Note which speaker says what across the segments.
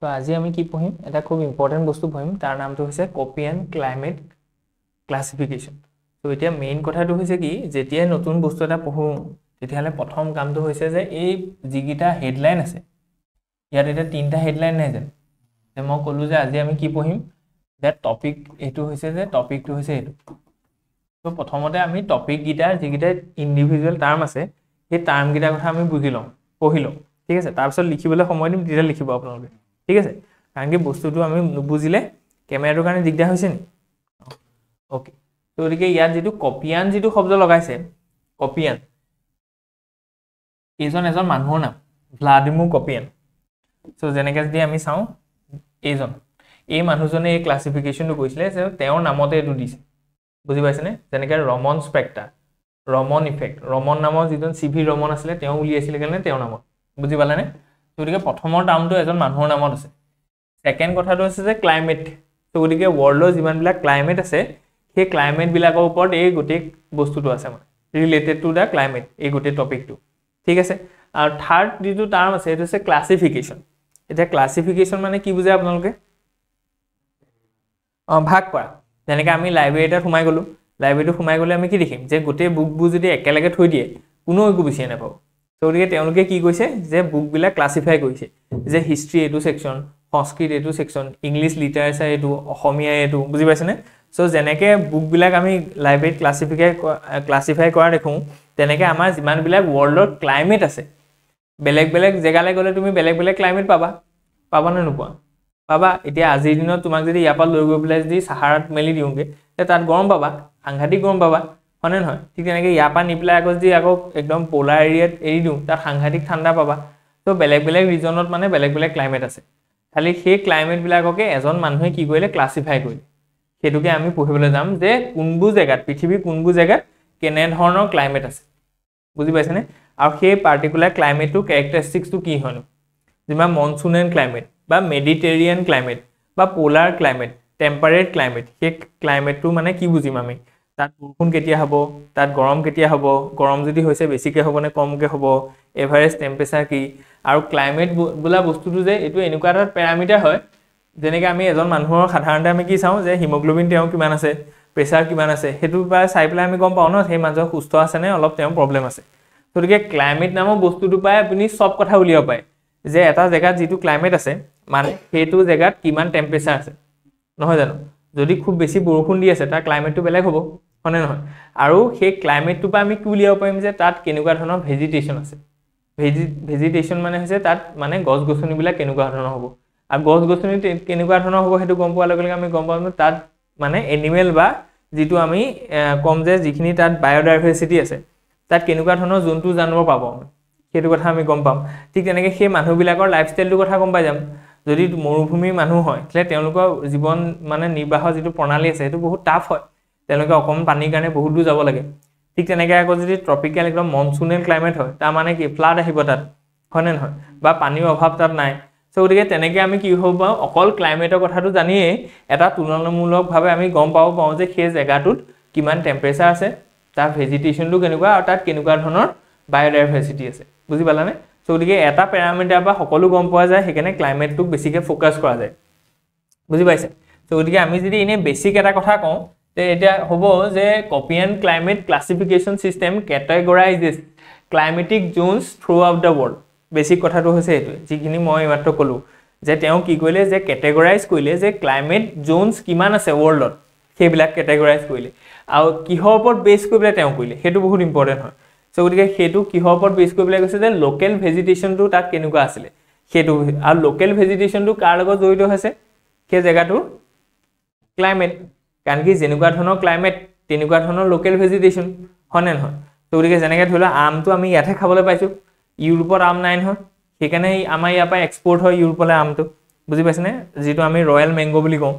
Speaker 1: তো আজি আমি কি পঢ়িম এটা খুব ইম্পৰ্টেন্ট বস্তু পঢ়িম তাৰ নামটো হৈছে কপি এণ্ড ক্লাইমেট ক্লাসিফিকেশন তো এতিয়া মেইন কথাটো হৈছে কি যেতিয়া নতুন বস্তু এটা পঢ়ো তেতিয়ালে প্ৰথম কামটো হৈছে যে এই যিগিটা হেডলাইন আছে ইয়াত এটা তিনটা হেডলাইন নাই যেন মই কলো যে আজি আমি কি পঢ়িম যে টপিক এটো হৈছে যে টপিকটো হৈছে এটো তো প্ৰথমতে আমি টপিক গিটাৰ যিগিটা ইন্ডিভিজুৱেল টাৰ্ম আছে এই টাৰ্ম গিটাৰ কথা আমি বুজিলম পঢ়িলম ঠিক আছে তাৰ পিছত লিখিবলৈ সময় দিম তেতিয়া লিখিব আপোনালোকে ঠিক আছে কাৰণ কি বস্তুটো আমি নুবুজিলে ক্যামেৰাটোৰ কাৰণে দিগদাৰ হৈছে নি ওকে তো একে ইয়াত যেটো কপিয়ান যেটো শব্দ লগাইছে কপিয়ান এজন মানুহৰ নাম ভ্লাদিমিৰ কপিয়ান সো যেনেকৈ যদি আমি চাও এই মানুহজনে এই ক্লাসিফিকেশনটো কৈছিলে যে তেওঁৰ নামতে এটো দিছে বুজি পাইছেনে যেনেকৈ ৰমন স্পেক্টাৰ ৰমন ইফেক্ট ৰমন নামৰ যিজন সিভি ৰমন আছিল তেওঁ উলিয়াইছিল কেনে তেওঁৰ নামত বুজি পালানে তো গতিকে প্ৰথমৰ টাৰ্মটো এজন মানুহৰ নামত আছে সেকেন্ড কথাটো আছে যে ক্লাইমেট তো গতিকে ওয়াৰ্ল্ডৰ যিমান বিলাক ক্লাইমেট আছে সেই ক্লাইমেট বিলাকৰ ওপৰত এই গোটেই বস্তুটো আছে মানে ৰিলেটেড টু দা ক্লাইমেট এই গোটেই টপিকটো ঠিক আছে আৰু থাৰ্ড যেটো টাৰ্ম আছে এটো হৈছে ক্লাসিফিকেশন এটা ক্লাসিফিকেশন মানে কি বুজায় আপোনালোকে ভাগ কৰা যেনেকৈ আমি লাইব্ৰেৰীত সোমাই গলো লাইব্ৰেৰীটো সোমাই গলে আমি কি দেখিম যে গোটেই বুকবোৰ যদি একেলগে থৈ দিয়ে কোনো একো বিচাৰি নাপাব তো গতিকে তেওঁলোকে কি কৈছে যে বুক বিলাক ক্লাসিফাই কৰিছে যে হিষ্ট্ৰি এটো সেকশন সংস্কৃত এটো সেকশন ইংলিশ লিটাৰেচাৰ এটো অসমীয়া এটো বুজি পাইছেনে সো যেনেকৈ বুক বিলাক আমি লাইব্ৰেৰীত ক্লাসিফাই কৰা দেখো তেনেকৈ আমাৰ যিমান বিলাক ওয়াৰ্ল্ডৰ ক্লাইমেট আছে বেলেগ বেলেগ জেগালৈ গলে তুমি বেলেগ বেলেগ ক্লাইমেট পাবা নে নোপোৱা পাবা এতিয়া আজিৰ দিনত তোমাক যদি ইয়াৰ পৰা লৈ গৈ পেলাই যদি সাহাৰাত মেলি দিওঁগে তে তাত গৰম পাবা সাংঘাতিক গৰম পাবা হনে নহয় ঠিক তেনেকৈ ইয়াৰ পৰা নি পেলাই আকৌ যদি আকৌ একদম পোলাৰ এৰিয়াত এৰি দিওঁ তাত সাংঘাতিক ঠাণ্ডা পাবা তো বেলেগ বেলেগ ৰিজনত মানে বেলেগ বেলেগ ক্লাইমেট আছে খালি সেই ক্লাইমেট বিলাককে এজন মানুহে কি কৰিলে ক্লাসিফাই কৰিলে হেতুকে আমি পঢ়িবলৈ যাম যে কোনবু জায়গাত পৃথিৱীৰ কোনবু জায়গাত কেনে ধৰণৰ ক্লাইমেট আছে বুজি পাইছেনে আৰু সেই পাৰ্টিকুলাৰ ক্লাইমেটটো ক্যাৰেক্টাৰিষ্টিক্সটো কি হয়নো যেমন মনসুনেন ক্লাইমেট বা মেডিটেৰিয়ান ক্লাইমেট বা পোলাৰ ক্লাইমেট টেম্পাৰেট ক্লাইমেট সেই ক্লাইমেটটো মানে কি বুজিম আমি তাত বৰষুণ কেতিয়া হ'ব তাত গৰম কেতিয়া হ'ব গৰম যদি হৈছে বেছিকে হ'ব নে কমকে হ'ব এভাৰেজ টেম্পাৰেচাৰ কি আৰু ক্লাইমেট বুলা বস্তুটো যে এটো এনেকুৱা এটা প্যাৰামিটাৰ হয় যেনেকৈ আমি এজন মানুহৰ সাধাৰণতে আমি কি চাও যে হিমোগ্লোবিন তেওঁ কিমান আছে প্ৰেছাৰ কিমান আছে হেতু পাই চাই পেলাই আমি গম পাও ন সেই মানুহ সুস্থ আছে নে অলপ তেওঁ প্ৰবলেম আছে গতিকে ক্লাইমেট নামৰ বস্তুটো পাই আপুনি সব কথা উলিয়াব পায় যে এটা জায়গাত যেটো ক্লাইমেট আছে মানে হেতু জায়গাত কিমান টেম্পাৰেচাৰ আছে নহয় জানো যদি খুব বেছি বৰষুণ দি আছে তাৰ ক্লাইমেটটো বেলেগ হ'ব হনে নহয় আৰু সেই ক্লাইমেটটো পাই আমি কি উলিয়াব পাৰিম যে তাত কেনেকুৱা ধৰণৰ ভেজিটেশন আছে ভেজিটেশন মানে হৈছে তাত মানে গছ-গছনি বিলাক কেনেকুৱা ধৰণৰ হ'ব আৰু গছ-গছনি কেনেকুৱা ধৰণৰ হ'ব হেতু গম পোৱাৰ লগে লগে আমি গম পাম তাত মানে এনিমেল বা যেটো আমি কম যে যিখিনি তাত বায়োডাইভাৰ্সিটি আছে তাত কেনেকুৱা ধৰণৰ জন্তু জানোৱাৰ পাব হেতু কথা আমি গম পাম ঠিক তেনেকৈ সেই মানুহ বিলাকৰ লাইফষ্টাইলটো কথা গম পাই যাম যদি মৰুভূমিৰ মানুহ হয় তেলে তেওঁলোকৰ জীৱন মানে নিৰ্বাহ যেটো প্ৰণালী আছে হেতু বহুত টাফ হয় তেওঁলোকে অকম পানীৰ কাৰণে বহুত দূৰ যাব লাগে ঠিক তেনেকৈ আকৌ যদি ট্ৰপিক্যাল একদম মনসুনেল ক্লাইমেট হয় তাৰ মানে কি ফ্লাড আহিব তাত হয়নে নহয় বা পানীৰ অভাৱ তাত নাই সো গতিকে তেনেকৈ আমি কি হ'ব অকল ক্লাইমেটৰ কথাটো জানিয়ে এটা তুলনামূলকভাৱে আমি গম পাওঁ যে সেই জায়গাটোত কিমান টেম্পাৰেচাৰ আছে তাৰ ভেজিটেশনটো কেনেকুৱা আৰু তাত কেনেকুৱা ধৰণৰ বায়োডাইভাৰ্সিটি আছে বুজি পালানে সো গতিকে এটা প্যাৰামিটাৰ বা সকলো গম পোৱা যায় হেকেনে ক্লাইমেটটো বেছিকে ফোকাস কৰা যায় বুজি পাইছে সো গতিকে আমি যদি এনে বেসিক এটা কথা কওঁ তে এটা হ'ব যে Koppen and climate classification system categorises climatic zones throughout the world basic কথাটো হৈছে এটো যিখিনি মই মাত্ৰ কলো যে তেওঁ কি কৰিলে যে ক্যাটেগৰাইজ কৰিলে যে ক্লাইমেট জোনস কিমান আছে ওয়াৰ্ল্ডত সেইবিলাক ক্যাটেগৰাইজ কৰিলে আৰু কিহৰ ওপৰত বেস কৰি পেলাই তেওঁ কৰিলে হেতু বহুত ইম্পৰ্টেন্ট হয় সো গতিকে হেতু কিহৰ ওপৰত বেস কৰি পেলাই কৈছে যে লোকেল ভেজিটেশনটো তাত কেনেকুৱা আছিল হেতু আৰু লোকেল ভেজিটেশনটো কাৰ লগত জড়িত হৈছে সেই জায়গাটো ক্লাইমেট কাৰণ কি যেনেকুৱা ধৰণৰ ক্লাইমেট তেনেকুৱা ধৰণৰ লোকেল ভেজিটেশন হনে নহয় তো গতিকে যেনেকৈ ধৰিলা আমটো আমি ইয়াতে খাবলৈ পাইছো ইউৰোপত আম নাই নহয় সেইকাৰণে আমাৰ ইয়াৰ পৰা এক্সপোৰ্ট হয় ইউৰোপলৈ আমটো বুজি পাইছেনে যেটো আমি ৰয়েল মেঙ্গো বুলি কওঁ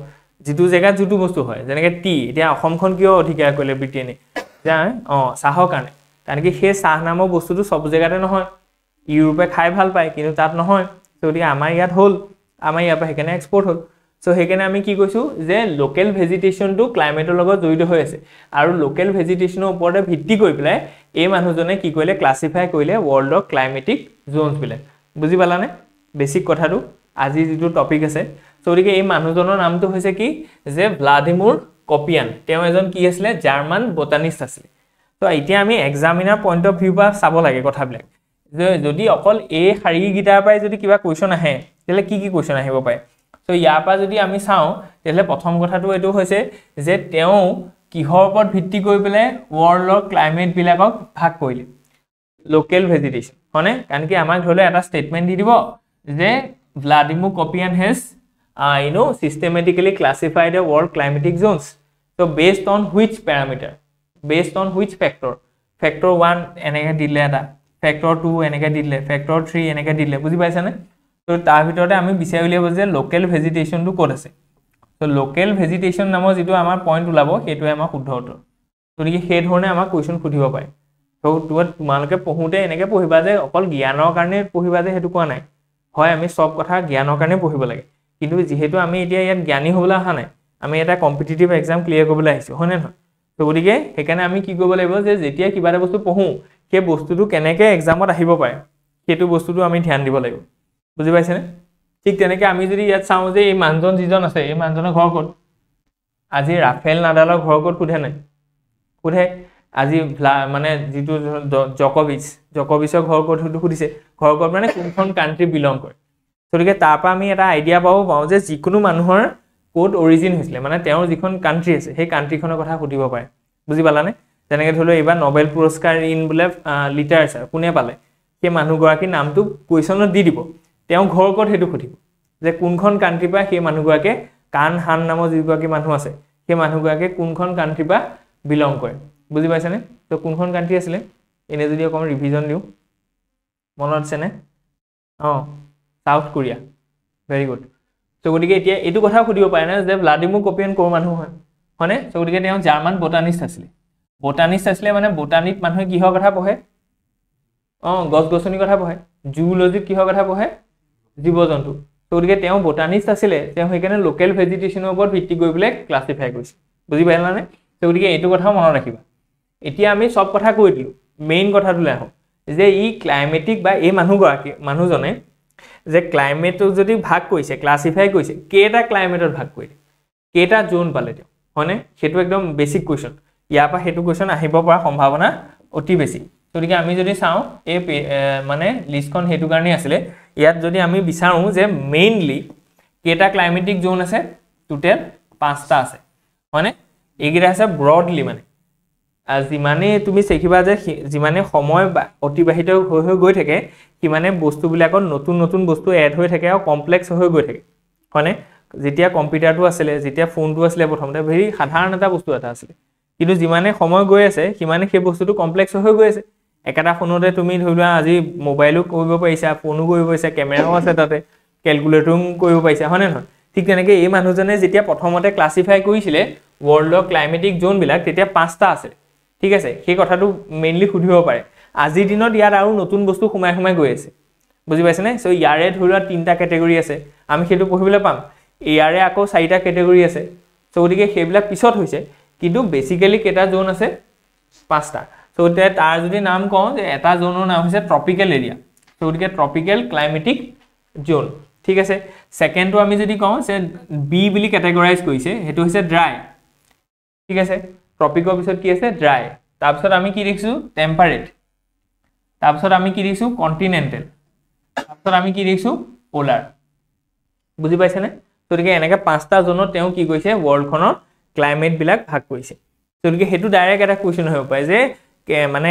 Speaker 1: যেটো জায়গাত যেটো বস্তু হয় যেনেকৈ টি এতিয়া অসমখন কিয় অধিকাৰ কৰিলে ব্ৰিটেনে যায় চাহৰ কাৰণে কাৰণ কি সেই চাহ নামৰ বস্তুটো সব জায়গাতে নহয় ইউৰোপে খাই ভাল পায় কিন্তু তাত নহয় তো গতিকে আমাৰ ইয়াত হল আমাৰ ইয়াৰ পৰা সেইকাৰণে এক্সপোৰ্ট হল সো হেকেনে আমি কি কৈছো যে লোকেল ভেজিটেশনটো ক্লাইমেটৰ লগত জড়িত হৈ আছে আৰু লোকেল ভেজিটেশনৰ ওপৰতে ভিত্তি কৰি পেলাই এই মানুহজনে কি কৰিলে ক্লাসিফাই কৰিলে ওয়াৰ্ল্ডৰ ক্লাইমেটিক জোনস বিলাক বুজি পালানে বেসিক কথাটো আজি যেটো টপিক আছে সো গতিকে এই মানুহজনৰ নামটো হৈছে কি যে ভ্লাদিমিৰ কপিয়ান তেওঁ এজন কি আছিল জাৰ্মান বটানিষ্ট আছিল তো এতিয়া আমি এক্সামিনাৰ পইণ্ট অফ ভিউ বা চাব লাগে কথাবিলাক যে যদি অকল এই শাৰী গিটাৰ পাই যদি কিবা কোৱেশ্চন আহে তেলে কি কোৱেশ্চন আহিব পাৰে সো ইয়াৰ পৰা যদি আমি চাও তেলে প্ৰথম কথাটো এটো হৈছে যে তেওঁ কিহৰ ওপৰত ভিত্তি কৰি পেলে ওয়াৰ্ল্ডৰ ক্লাইমেট বিলাকক ভাগ কৰিলে লোকেল ভেজিটেশন হনে কাৰণ কি আমাক ধৰলে এটা স্টেটমেন্ট দি দিব যে Vladimir Koppen has systematically classified the world climatic zones so based on which parameter based on which factor 1 এনেকে দিলে এটা factor 2 এনেকে দিলে factor 3 এনেকে দিলে বুজি পাইছা নে তো তাৰ ভিতৰতে আমি বিচাৰি উলিয়াব যে লোকেল ভেজিটেশন টো ক'ত আছে তো লোকেল ভেজিটেশন নামৰ যেটো আমাৰ পইণ্ট উলাব হেতুৱে আমাৰ শুদ্ধ উত্তৰ তো কি সেই ধৰণে আমাৰ কোৱেশ্চন খুদিব পাৰে তো তোমালোকে পঢ়োতে এনেকে পঢ়িবা যে অকল জ্ঞানৰ কাৰণে পঢ়িবা যে হেতু কোৱা নাই হয় আমি সব কথা জ্ঞানৰ কাৰণে পঢ়িব লাগে কিন্তু যেহেতু আমি এতিয়া ইয়াত জ্ঞানী হ'বলা হা নাই আমি এটা কম্পিটিটিভ এক্সাম ক্লিয়াৰ কৰিবলৈ আহিছো হয়নে নহয় তো গতিকে সেইকাৰণে আমি কি কৰিব লাগিব যে যেতিয়া কিবা এটা বস্তু পঢ়ো সেই বস্তুটো কেনেকৈ এক্সামত আহিব পাৰে সেইটো বস্তুটো আমি ধ্যান দিব লাগিব বুজি পাইছেনে ঠিক তেনেকৈ আমি যদি ইয়াত চাওঁ যে এই মানুহজন যিজন আছে এই মানুহজনৰ ঘৰ ক'ত আজি ৰাফেল নাডালৰ ঘৰ ক'ত সোধে নাই সোধে আজি মানে যিটো জকোভিচৰ ঘৰ ক'ত সুধিছে ঘৰ ক'ত মানে কোনখন কান্ট্ৰি বিলং কৰে গতিকে তাৰ পৰা আমি এটা আইডিয়া পাওঁ যে যিকোনো মানুহৰ কোড অৰিজিন হৈছিলে মানে তেওঁৰ যিখন কান্ট্ৰি আছে সেই কান্ট্ৰিখনৰ কথা সুধিব পাৰে বুজি পালানে যেনেকৈ ধৰিলো এইবাৰ নোবেল পুৰস্কাৰ ইন বুলে লিটাৰেচাৰ কোনে পালে সেই মানুহগৰাকীৰ নামটো কুৱেশ্যনত দি দিব তেওঁ ঘৰ ক'ত হেতু সুধিব যে কোনখন কান্ট্ৰি পৰা সেই মানুহগৰাকী কান হান নামৰ যিগৰাকী মানুহ আছে সেই মানুহগৰাকী কোনখন কান্ট্ৰি পৰা বিলং কৰে বুজি পাইছানে তো কোনখন কান্ট্ৰি আছিল এনে যদি অকম ৰিভিজন দিও মনত আছে নে সাউথ কোৰিয়া ভেৰি গুড তো গতিকে এতিয়া এটো কথা খুদিব পাৰে না যে ভ্লাদিমিৰ কপিয়ান কোৰ মানুহ হয় হনে তো গতিকে তেওঁ জাৰ্মান বটানিষ্ট আছিল মানে বটানিক মানুহে কিহৰ কথা পঢ়ে গছ গছনিৰ কথা পঢ়ে জুলজিত কিহৰ কথা পঢ়ে জীৱ-জন্তু তো গতিকে তেওঁ বটানিষ্ট আছিল তেওঁ সেইকাৰণে লোকেল ভেজিটেশনৰ ওপৰত ভিত্তি কৰি পেলাই ক্লাসিফাই কৰিছে বুজি পাইলা নে তো গতিকে এটো কথা মনত ৰাখিবা এতিয়া আমি সব কথা কৈ দিলো মেইন কথাটো আহো যে ই ক্লাইমেটিক বা এই মানুহজনে যে ক্লাইমেটটো যদি ভাগ কৰিছে ক্লাসিফাই কৰিছে কেটা ক্লাইমেটত ভাগ কৰিলে কেটা জোন পালে তেওঁ হনে হেতু একদম বেসিক কোৱেশ্চন ইয়াৰ পৰা হেতু কোৱেশ্চন আহিব পৰা সম্ভাৱনা অতি বেছি গতিকে আমি যদি চাও এই মানে লিষ্টখন হেতু কাৰণে আছিল ইয়াত যদি আমি বিচাৰো যে মেইনলি কেটা ক্লাইমেটিক জোন আছে টোটাল 5টা আছে মানে এইগিৰা আছে ব্ৰডলি মানে যিমানে তুমি দেখিবা যে যিমানে সময় অতিবাহিত হৈ গৈ থাকে কিমানে বস্তুবিলাকৰ নতুন বস্তু এড হৈ থাকে আৰু কমপ্লেক্স হৈ গৈ থাকে হয়নে যেতিয়া কম্পিউটাৰটো আছিল যেতিয়া ফোনটো আছিল প্ৰথমতে ভেৰি সাধাৰণ এটা বস্তু এটা আছিল কিন্তু যিমানে সময় গৈ আছে কিমানে সেই বস্তুটো কমপ্লেক্স হৈ গৈ আছে একাটা ফোনতে তুমি ধৰিবা আজি মোবাইলও কৰিব পাৰিছা ফোনো কৰিব পাৰিছা কেমেৰাও আছে তাতে ক্যালকুলেটৰও কৰিব পাৰিছা হয়নে নহয় ঠিক তেনেকৈ এই মানুহজনে যেতিয়া প্ৰথমতে ক্লাসিফাই কৰিছিলে ওয়াৰ্ল্ডৰ ক্লাইমেটিক জোন বিলাক তেতিয়া 5টা আছে ঠিক আছে সেই কথাটো মেইনলি খুদিব পাৰে আজিৰ দিনত ইয়াৰ আৰু নতুন বস্তু খুমাই গৈ আছে বুজি পাইছানে সো ইয়াৰে ধৰিবা 3টা ক্যাটাগৰী আছে আমি হেতু পঢ়িবলৈ পাম ইয়াৰে আকৌ 4টা ক্যাটাগৰী আছে সো গতিকে সেইবিলাক পিছত হৈছে কিন্তু বেসিক্যালি কেটা জোন আছে 5টা সো তাৰ যদি নাম কওঁ যে এটা জোনৰ নাম হৈছে ট্ৰপিক্যাল এৰিয়া সো গতিকে ট্ৰপিক্যাল ক্লাইমেটিক জোন ঠিক আছে সেকেন্ডটো আমি যদি কওঁ যে বি বুলি ক্যাটাগৰাইজ কৰিছে হেতু হৈছে ড্ৰাই ঠিক আছে ট্ৰপিকৰ পিছত কি আছে ড্ৰাই তাৰপিছত আমি কি দেখিছো টেম্পাৰেট তাৰপিছত আমি কি দেখিছো কন্টিনেন্টাল তাৰপিছত আমি কি দেখিছো পোলাৰ বুজি পাইছানে গতিকে এনেকৈ 5টা জোনত তেওঁ কি কৈছে ওয়াৰ্ল্ডখনৰ ক্লাইমেট বিলাক ভাগ কৰিছে গতিকে হেতু ডাইৰেক্ট এটা কোৱেশ্চন হ'ব পাৰে যে মানে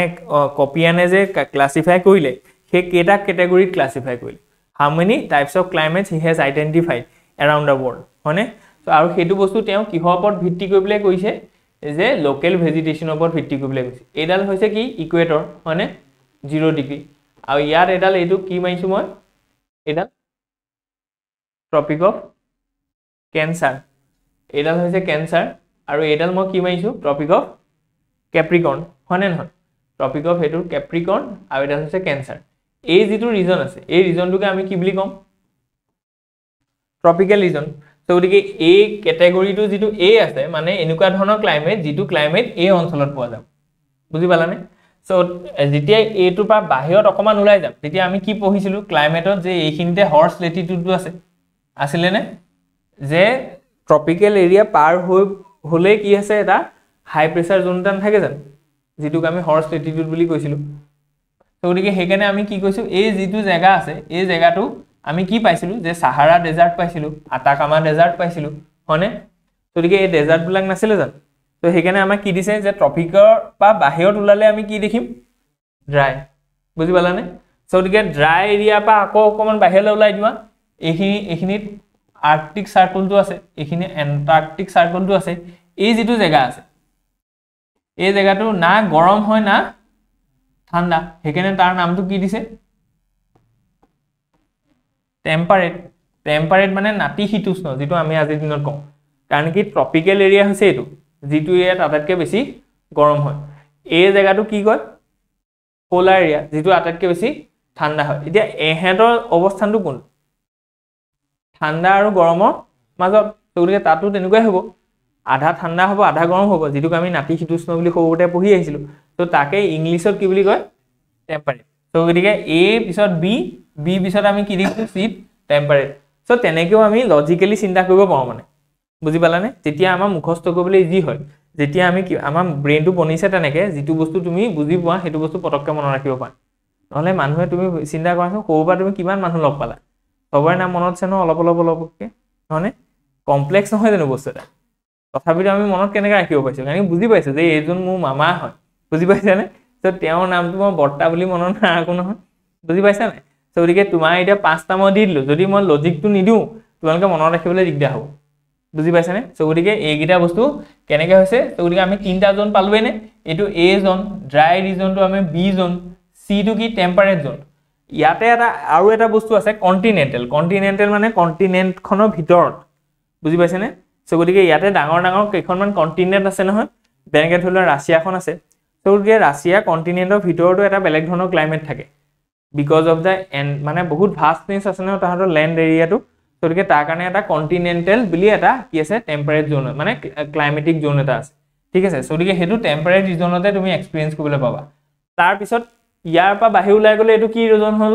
Speaker 1: কপিয়ানে যে ক্লাসিফাই কৰিলে সেই কেটা ক্যাটাগৰীত ক্লাসিফাই কৰিলে how many types of climates he has identified around the world হয়নে তো আৰু হেতু বস্তু তেওঁ কিহৰ ওপৰত ভিত্তি কৰি পেলাই কৈছে যে লোকেল ভেজিটেশনৰ ওপৰত ভিত্তি কৰি পেলাই কৈছে এডাল হৈছে কি ইকুৱেটৰ হয়নে 0 ডিগ্ৰী আৰু ইয়াৰ এডাল এইটো কি মাইছো মই এডাল ট্ৰপিক অফ ক্যান্সাৰ এডাল হৈছে ক্যান্সাৰ আৰু এডাল মই কি মাইছো ট্ৰপিক অফ কেপ্ৰিকৰ্ন হয়নে নহয় ট্ৰপিক অফ হেতু কেপ্ৰিকৰ্ন আৰু এডাল হৈছে ক্যান্সাৰ এই যেটো ৰিজন আছে এই ৰিজনটোকে আমি কি বুলি কম ট্ৰপিক্যাল ৰিজন তো গতিকে এই ক্যাটাগৰীটো যেটো এ আছে মানে এনেকুৱা ধৰণৰ ক্লাইমেট যেটো ক্লাইমেট এই অঞ্চলত পোৱা যাব বুজি পালানে সো যেতিয়া এটোৰ পৰা বাহিৰত অকমান ওলাই যাম তেতিয়া আমি কি পঢ়িছিলো ক্লাইমেটত যে এইখিনিতে হৰ্স লেটিটিউডটো আছে আছিলে নে যে ট্ৰপিকেল এৰিয়া পাৰ হলে কি আছে এটা হাই প্ৰেছাৰ জোন এটা নাথাকে জানো যেটোক আমি হৰ্ছ লেটিটিউড বুলি কৈছিলো তো গতিকে হেকানে আমি কি কৈছো এই যেটো জায়গা আছে এই জায়গাটো আমি কি পাইছিলো যে সাহাৰা ডেজাৰ্ট পাইছিলো আটাকামা ডেজাৰ্ট পাইছিলো হনে তো গতিকে এই ডেজাৰ্ট বিলাক নাছিলে জানো তো হেকানে আমাক কি দিছে যে ট্ৰপিকৰ বা বাহিৰত উলালে আমি কি দেখিম ড্ৰাই বুজি পালানে সো গতিকে ড্ৰাই এৰিয়া পা আকৌ অকমান বাহিৰলৈ উলাই দিবা এখিনিত আৰ্কটিক সাৰ্কলটো আছে এখিনি এন্টাৰ্কটিক সাৰ্কলটো আছে এই যেটো জায়গা আছে এই জায়গাটো না গৰম হয় না ঠান্ডা হেকানে তাৰ নামটো কি দিছে টেম্পাৰেট মানে নাতিশীতোষ্ণ যেটো আমি আজি দিনত কওঁ কাৰণ কি ট্ৰপিকেল এৰিয়া হৈছে এটো যেটো এৰিয়া আটাইতকৈ বেছি গৰম হয় এই জায়গাটো কি কয় পোলাৰ এৰিয়া যেটো আটাইতকৈ বেছি ঠান্ডা হয় এতিয়া এহেতৰ অৱস্থানটো কোন ঠান্ডা আৰু গৰমৰ মাজত তোৰকে তাতো তেনেকুৱাই হ'ব আধা ঠান্ডা হ'ব আধা গৰম হ'ব যেটো আমি নাতিশীতোষ্ণ বুলি সৰুতে পঢ়ি আহিছিলো তো তাকে ইংলিশত কি বুলি কয় টেম্পাৰেট তো গতিকে এ পিছত বি পিছত আমি কি দিছো সি টেম্পাৰেট সো তেনেকেও আমি লজিক্যালি চিন্তা কৰিব পাৰো মানে বুজি পালানে যেতিয়া আমাৰ মুখস্থ কৰিবলৈ ইজি হয় যেতিয়া আমি আমাৰ ব্ৰেইনটো বনিছে তেনেকে যেটো বস্তু তুমি বুজি পোৱা হেতু বস্তু পটককে মনত ৰাখিব পাৰা নহলে মানুহে তুমি চিন্তা কৰাছো কোবা তুমি কিমান মানুহ লগ পালা সবৰে নাম মনত আছে ন অলপকে হয়নে কমপ্লেক্স নহয় জানো বস্তু এটা তথাপিতো আমি মনত কেনেকৈ ৰাখিব পাইছো কাৰণ বুজি পাইছো যে এইজন মোৰ মামা হয় বুজি পাইছানে তো তেওঁৰ নামটো মই বৰ্তা বুলি মনত ৰাখো নহয় বুজি পাইছা নাই তো গতিকে তোমাৰ এটা পাঁচটা মই দি দিলো যদি মই লজিকটো নিদিও তোমালোকে মনত ৰাখিবলৈ দিগদাৰ হ'ব বুজি পাইছানে সো গতিকে এইগিটা বস্তু কেনেকৈ হৈছে তো গতিকে আমি তিনটা জোন পালোৱে নে এটো এ জোন ড্ৰাই ৰিজনটো আমি বি জোন সি টু কি টেম্পাৰেট জোন ইয়াতে আৰু এটা বস্তু আছে কন্টিনেন্টাল মানে কন্টিনেন্টখনৰ ভিতৰত বুজি পাইছানে সো গতিকে ইয়াতে ডাঙৰ কেইখনমান কন্টিনেন্ট আছে নহয় বেংকে ধৰিলে ৰাছিয়াখন আছে তো গতিকে ৰাছিয়া কন্টিনেন্টৰ ভিতৰতো এটা বেলেগ ধৰণৰ ক্লাইমেট থাকে বিকজ অফ দা মানে বহুত ভাস্টনেস আছে ন তাহাঁতৰ ল্যান্ড এৰিয়াটো তো গতিকে তাৰ কাৰণে এটা কন্টিনেন্টাল বুলি এটা কি আছে টেম্পাৰেট জোন মানে ক্লাইমেটিক জোন এটা আছে ঠিক আছে সো গতিকে হেতু টেম্পাৰেট ৰিজনতে তুমি এক্সপেৰিয়েন্স কৰিবলৈ পাবা তাৰ পিছত ইয়াৰ পৰা বাহিৰ ওলাই গলে এটো কি ৰিজন হল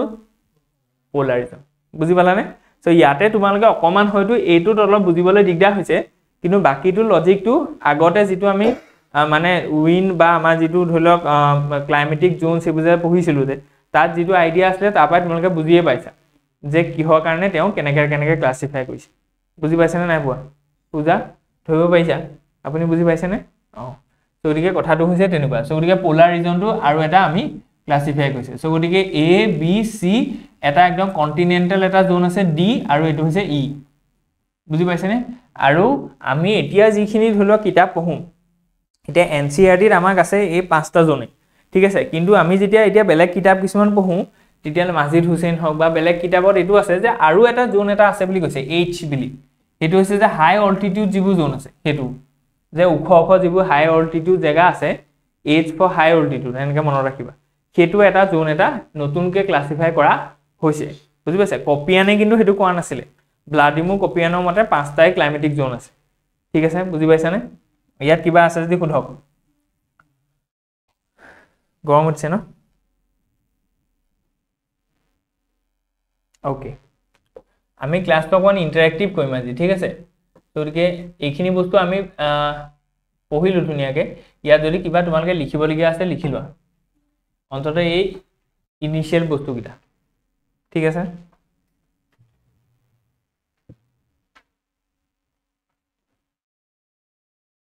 Speaker 1: পোলাৰ ৰিজন বুজি পালানে সো ইয়াতে তোমালোকে অকমান হয়তো এইটো অলপ বুজিবলৈ দিগদাৰ হৈছে কিন্তু বাকিটো লজিকটো আগতে যেটো আমি মানে উইন্ড বা আমাৰ যেটো ধৰিলক ক্লাইমেটিক জোন সেবুজে পঢ়িছিলো যে তাত যেটো আইডিয়া আছে তাৰ পৰা তোমালোকে বুজিয়ে পাইছা যে কিহৰ কাৰণে তেওঁ কেনেকৈ ক্লাসিফাই কৰিছে বুজি পাইছানে নাই পোৱা পূজা ধৰিব পাইছা আপুনি বুজি পাইছানে সো গতিকে কথাটো হৈছে তেনেকুৱা সো গতিকে পোলাৰ ৰিজনটো আৰু এটা আমি ক্লাসিফাই কৰিছে সো গতিকে এ বি সি এটা একদম কন্টিনেন্টাল এটা জোন আছে ডি আৰু এটো হৈছে ই বুজি পাইছানে আৰু আমি এতিয়া যিখিনি ধৰিলো কিতাপ পঢ়োঁ এটা এনসিআৰটিত আমাক আছে এই পাঁচটা জোনে ঠিক আছে কিন্তু আমি যেতিয়া এতিয়া বেলেগ কিতাপ কিছুমান পঢ়োঁ তেতিয়া মাজিদ হুছেইন হক বা বেলেগ কিতাপত এটো আছে যে আৰু এটা জোন এটা আছে বুলি কৈছে এইচ বুলি এটো হৈছে যে হাই অল্টিটিউড যিবোৰ জোন আছে হেতু যে ওখ যিবোৰ হাই অল্টিটিউড জায়গা আছে এইচ ফৰ হাই অল্টিটিউড এনেকৈ মনত ৰাখিবা হেতু এটা জোন এটা নতুনকৈ ক্লাসিফাই কৰা হৈছে বুজি পাইছে কপিয়ানে কিন্তু হেতু কোৱা নাছিলে ব্লাডিমিৰ কপিয়ানৰ মতে পাঁচটাই ক্লাইমেটিক জোন আছে ঠিক আছে বুজি পাইছানে ইয়াত কিবা আছে যদি খুধক গৰম উঠছে ন ওকে আমি ক্লাসটো অকন ইন্টাৰেক্টিভ কৰিম আজি ঠিক আছে তো গতিকে এইখিনি বস্তু আমি পঢ়িলো ধুনিয়াকে ইয়াত যদি কিবা তোমালোকে লিখিবলগীয়া আছে লিখি লোৱা অন্তত এই ইনিশিয়াল বস্তু কিটা ঠিক আছে